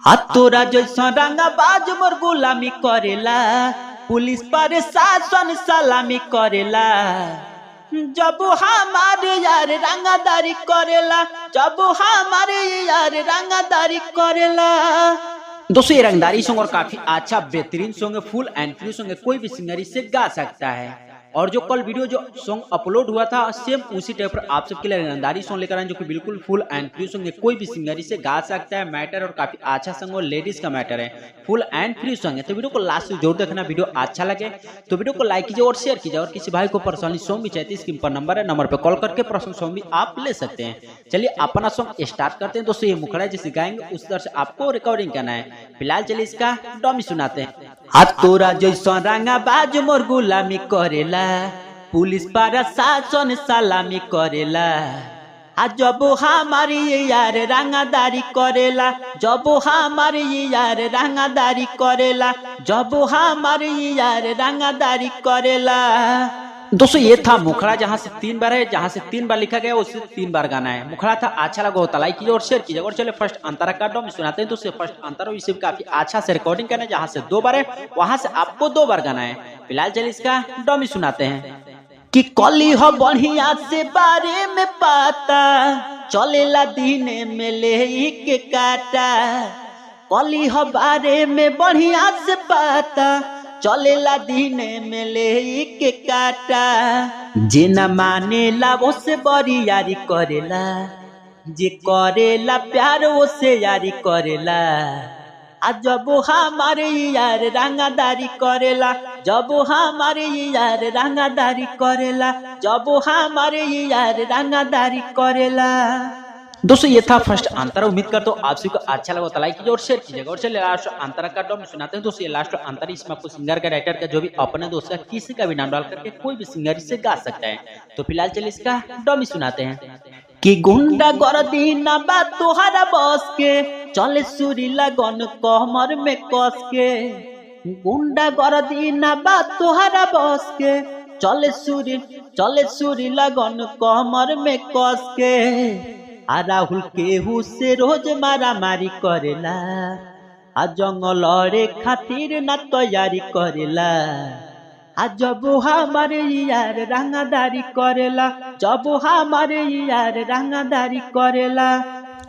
हाथ तोरा जैसा रंगा बाज मोर गुलामी करेला, पुलिस पर शासन सलामी करेला। जब हमारे यार रंगादारी करेला, जब हमारे यार रंगादारी करेला। दोस्तों ये रंगदारी सॉन्ग और काफी अच्छा बेहतरीन सॉन्ग है, फुल एंड फ्री सॉन्ग है, कोई भी सिंगर इसे गा सकता है। और जो कल वीडियो जो सॉन्ग अपलोड हुआ था सेम उसी टाइप पर आप सबके लिए रंगदारी सॉन्ग लेकर आए, जो कि बिल्कुल फुल एंड फ्री सॉन्ग है, कोई भी सिंगर इसे गा सकता है। मैटर और काफी अच्छा सॉन्ग और लेडीज का मैटर है, फुल एंड फ्री सॉन्ग है। तो वीडियो को लास्ट तक जरूर देखना, वीडियो अच्छा लगे तो वीडियो को लाइक कीजिए और शेयर कीजिए। और किसी भाई को पर्सनली सॉन्ग भी चाहिए, स्क्रीन पर नंबर है, नंबर पर कॉल करके पर्सनल सॉन्ग भी आप ले सकते हैं। चलिए अपना सॉन्ग स्टार्ट करते हैं। दोस्तों ये मुखड़ा जैसे गाएंगे उस तरह से आपको रिकॉर्डिंग करना है। फिलहाल चलिए इसका डमी सुनाते हैं। हाथ तोरा जैसा रंगा बाज मोर गुलामी करेला, पुलिस पर शासन सलामी करेला। जब हमारी यार रंगादारी करेला, जब हमारी यार रंगादारी करेला, जब हमारी यार रंगादारी करेला। दोस्तों ये था मुखड़ा, जहाँ से 3 बार है, जहाँ से 3 बार लिखा गया उससे 3 बार गाना है। मुखड़ा था, अच्छा लगा होता लाइक कीजिए और शेयर कीजिए। और चले फर्स्ट अंतरा का डॉम सुनाते हैं। दोस्तों फर्स्ट अंतरा इसे भी काफी अच्छा से रिकॉर्डिंग करना है, जहाँ से 2 बार है वहां से आपको 2 बार गाना है। फिलहाल चलिए इसका डॉमी सुनाते हैं। कि कली हो बढ़िया से बारे में पाता, चलेला दीने में ले के काटा। कली हो बारे में बढ़िया से पाता, चलेला दीने में ले के काटा। जे न मानेला वो से बड़ी यारी करेला, जे करेला प्यार वो से यारी करेला। जब हमारे यार रंगादारी करेला, जब हमारे यार रंगादारी करेला, जब हमारे यार रंगादारी करेला। दोस्तों ये था फर्स्ट अंतरा, उम्मीद करता हूँ आप सभी को अच्छा लगा तो लाइक कीजिए और शेयर कीजिएगा। और चलिए लास्ट अंतरा का डॉम सुनाते हैं। दोस्तों ये लास्ट अंतरा, इसमें आपको सिंगर का राइटर का जो भी अपने दोस्त का किसी का भी नाम डाल करके कोई भी सिंगर इसे गा सकता है। तो फिलहाल चलिए इसका डॉमी सुनाते हैं। कि गुंडा गर्दी ना बा तोहरा बस के, चले सुरी लगन कमर में कस के। गुंडा गर्दी ना बा तोहरा बस के, चले सुरी लगन कमर में कस के। राहुल केहू से रोज मारा मारी करेला, जंगल लड़े खातिर ना तैयारी करेला। जब हमारे यार रंगादारी करेला, जब हमारे यार रंगादारी करेला।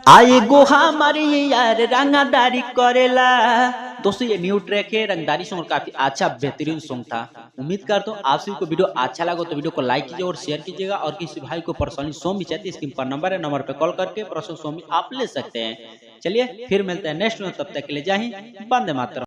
आए गो हमारे यार रंगादारी करेला। दोस्तों ये न्यू ट्रैक है, रंगदारी सॉन्ग काफी अच्छा बेहतरीन सॉन्ग था। उम्मीद करता हूँ आप सभी को वीडियो अच्छा लगा तो वीडियो को लाइक कीजिए और शेयर कीजिएगा। और किसी भाई को पर्सनली सॉन्ग भी चाहिए, स्क्रीन पर नंबर है, नंबर पे कॉल करके पर्सनल सॉन्ग भी आप ले सकते हैं। चलिए फिर मिलते हैं नेक्स्ट में, तब तक के लिए जय हिंद, वंदे मातरम।